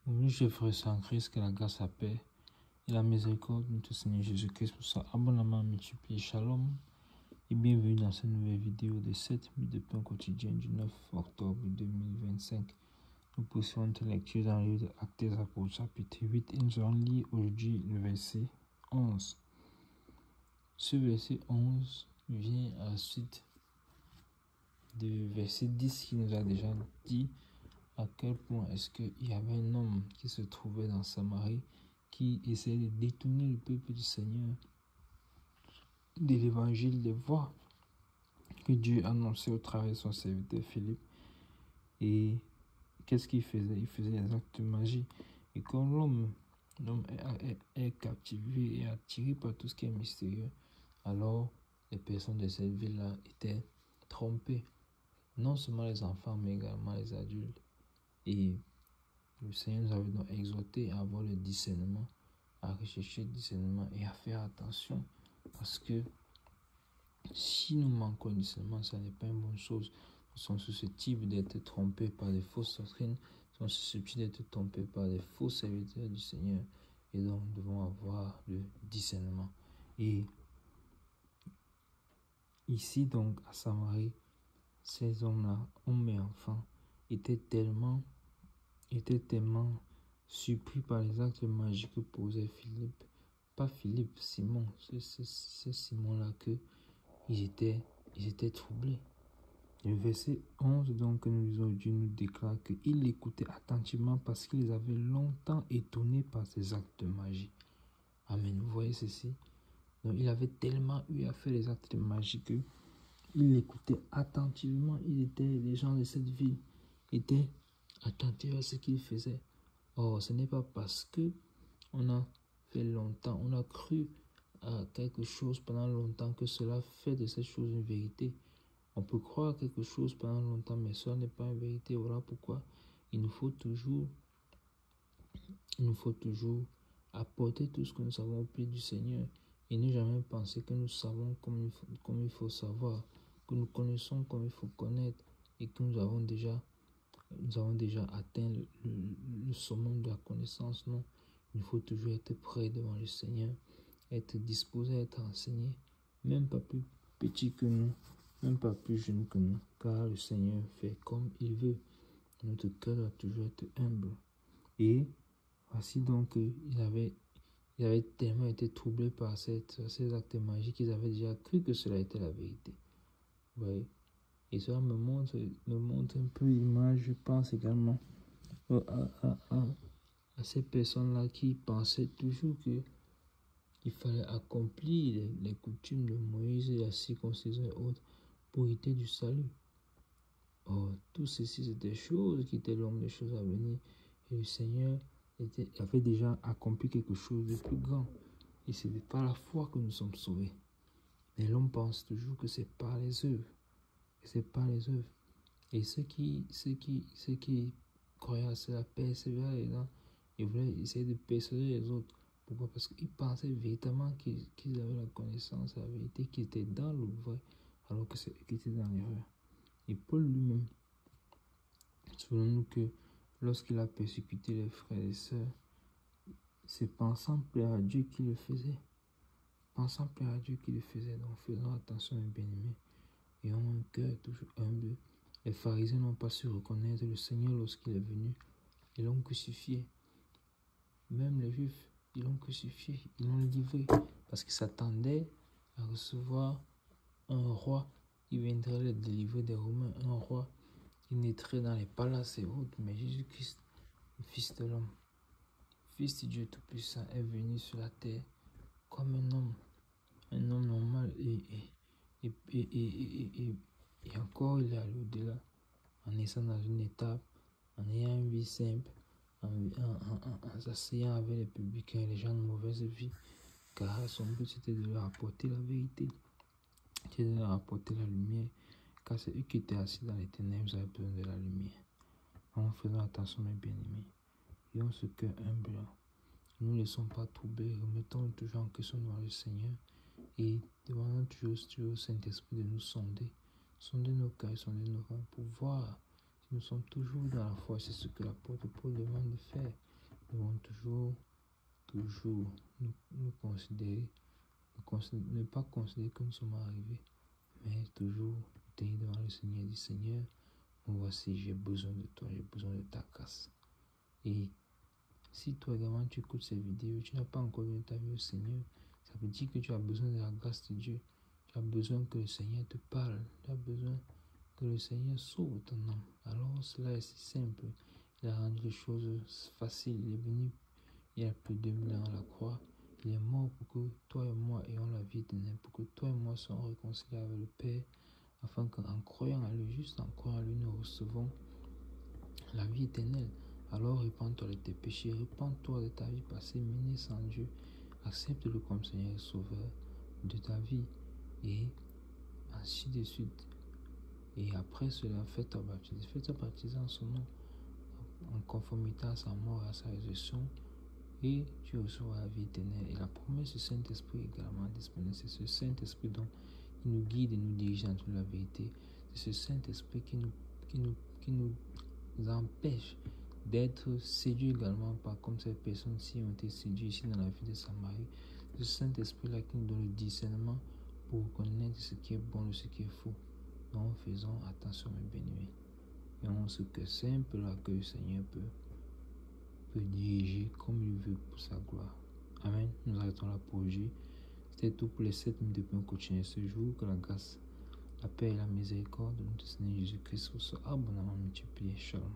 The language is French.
Oui, chers frères en Christ, que la grâce, la paix et la miséricorde de notre Seigneur Jésus-Christ pour ça abondamment multiplié. Shalom et bienvenue dans cette nouvelle vidéo de 7 minutes de pain quotidien du 9 octobre 2025. Nous poursuivons notre lecture dans le livre de Actes des Apôtres, chapitre 8, et nous allons lire aujourd'hui le verset 11. Ce verset 11 vient à la suite du verset 10 qui nous a déjà dit à quel point est-ce qu'il y avait un homme qui se trouvait dans Samarie qui essayait de détourner le peuple du Seigneur de l'évangile des voies que Dieu annonçait au travers de son serviteur Philippe. Et qu'est-ce qu'il faisait? Il faisait des actes de magie. Et quand l'homme est captivé et attiré par tout ce qui est mystérieux, alors les personnes de cette ville-là étaient trompées. Non seulement les enfants, mais également les adultes. Et le Seigneur nous avait donc exhorté à avoir le discernement, à rechercher le discernement et à faire attention. Parce que si nous manquons de discernement, ça n'est pas une bonne chose. Nous sommes susceptibles d'être trompés par des fausses doctrines, nous sommes susceptibles d'être trompés par des faux serviteurs du Seigneur. Et donc, nous devons avoir le discernement. Et ici, donc, à Samarie, ces hommes-là, hommes et enfants, étaient tellement surpris par les actes magiques que posait Philippe. Pas Philippe, Simon. C'est Simon-là que ils étaient troublés. Le verset 11 donc que nous lisons aujourd'hui nous déclare qu'il l'écoutait attentivement parce qu'ils avaient longtemps étonné par ses actes de magie. Amen. Vous voyez ceci? Donc il avait tellement eu à faire les actes de magie que il l'écoutait attentivement. Les gens de cette ville étaient attentifs à ce qu'il faisait. Or, ce n'est pas parce que on a fait longtemps, on a cru à quelque chose pendant longtemps que cela fait de cette chose une vérité. On peut croire quelque chose pendant longtemps, mais cela n'est pas une vérité. Voilà pourquoi il nous faut toujours apporter tout ce que nous savons au pied du Seigneur et ne jamais penser que nous savons comme il faut savoir, que nous connaissons comme il faut connaître et que nous avons déjà atteint le summum de la connaissance. Non, il faut toujours être prêt devant le Seigneur, être disposé à être enseigné, même pas plus petit que nous, même pas plus jeune que nous, car le Seigneur fait comme il veut. Notre cœur doit toujours être humble. Et voici donc il avait tellement été troublé par ces actes magiques qu'ils avaient déjà cru que cela était la vérité. Vous voyez? Et cela me montre un peu l'image, je pense également à ces personnes-là qui pensaient toujours qu'il fallait accomplir les coutumes de Moïse et la circoncision et autres pour hériter du salut. Or, tout ceci, c'est des choses qui étaient longues, des choses à venir. Et le Seigneur avait déjà accompli quelque chose de plus grand. Et ce n'est pas la foi que nous sommes sauvés. Mais l'homme pense toujours que c'est par les œuvres. C'est pas les œuvres. Et ceux qui croyaient à cela persévéraient là-dedans. Ils voulaient essayer de persuader les autres. Pourquoi? Parce qu'ils pensaient véritablement qu'ils avaient la connaissance, la vérité, qu'ils étaient dans le vrai, alors que c'est eux qui étaient dans l'erreur. Et Paul lui-même, souvenons-nous que lorsqu'il a persécuté les frères et sœurs, c'est pensant plaire à Dieu qu'il le faisait. Pensant plaire à Dieu qu'il le faisait. Donc faisons attention, mes bien-aimés. Et ont un cœur toujours humble. Les pharisiens n'ont pas su reconnaître le Seigneur lorsqu'il est venu. Ils l'ont crucifié. Même les Juifs, ils l'ont crucifié. Ils l'ont livré. Parce qu'ils s'attendaient à recevoir un roi qui viendrait les délivrer des Romains. Un roi qui naîtrait dans les palaces et autres. Mais Jésus-Christ, le Fils de l'homme, Fils de Dieu Tout-Puissant, est venu sur la terre comme un homme normal et encore il est allé au-delà en naissant dans une étape, en ayant une vie simple, en s'asseyant avec les publicains et les gens de mauvaise vie, car son but c'était de leur apporter la vérité, c'était de leur apporter la lumière, car c'est eux qui étaient assis dans les ténèbres, ils avaient besoin de la lumière. Donc faisons attention, mes bien-aimés, ayons ce cœur humble, ne nous laissons pas troubler, remettons toujours en question devant le Seigneur et demandons toujours au Saint-Esprit de nous sonder nos cœurs, sonder nos rangs pour voir si nous sommes toujours dans la foi. C'est ce que l'apôtre Paul demande de faire. devons toujours nous considérer, ne pas considérer que nous sommes arrivés, mais toujours tenir devant le Seigneur et dire Seigneur, moi voici, j'ai besoin de toi, j'ai besoin de ta grâce. Et si toi également tu écoutes cette vidéo, tu n'as pas encore donné ta vie au Seigneur, ça veut dire que tu as besoin de la grâce de Dieu. Tu as besoin que le Seigneur te parle. Tu as besoin que le Seigneur sauve ton âme. Alors cela est si simple. Il a rendu les choses faciles. Il est venu il y a plus de 2000 ans à la croix. Il est mort pour que toi et moi ayons la vie éternelle, pour que toi et moi soyons réconciliés avec le Père, afin qu'en croyant à lui, juste en croyant à lui, nous recevons la vie éternelle. Alors répands-toi de tes péchés, répands-toi de ta vie passée menée sans Dieu, accepte-le comme Seigneur et Sauveur de ta vie, et ainsi de suite. Et après cela, fais-toi baptiser en son nom, en conformité à sa mort et à sa résurrection, et tu recevras la vie éternelle. Et la promesse du Saint-Esprit est également disponible. C'est ce Saint-Esprit dont il nous guide et nous dirige dans toute la vérité. C'est ce Saint-Esprit qui nous empêche d'être séduits également par comme ces personnes-ci ont été séduites ici dans la vie de Samarie. Ce Saint-Esprit-là qui nous donne le discernement pour reconnaître ce qui est bon et ce qui est faux. Donc faisons attention, mes bénis. Et on ce que simple-là que le Seigneur peut diriger comme il veut pour sa gloire. Amen. Nous arrêtons là pour aujourd'hui. C'était tout pour les 7 minutes de pain continuer ce jour. Que la grâce, la paix et la miséricorde de notre Seigneur Jésus-Christ soient abondamment multipliées. Shalom.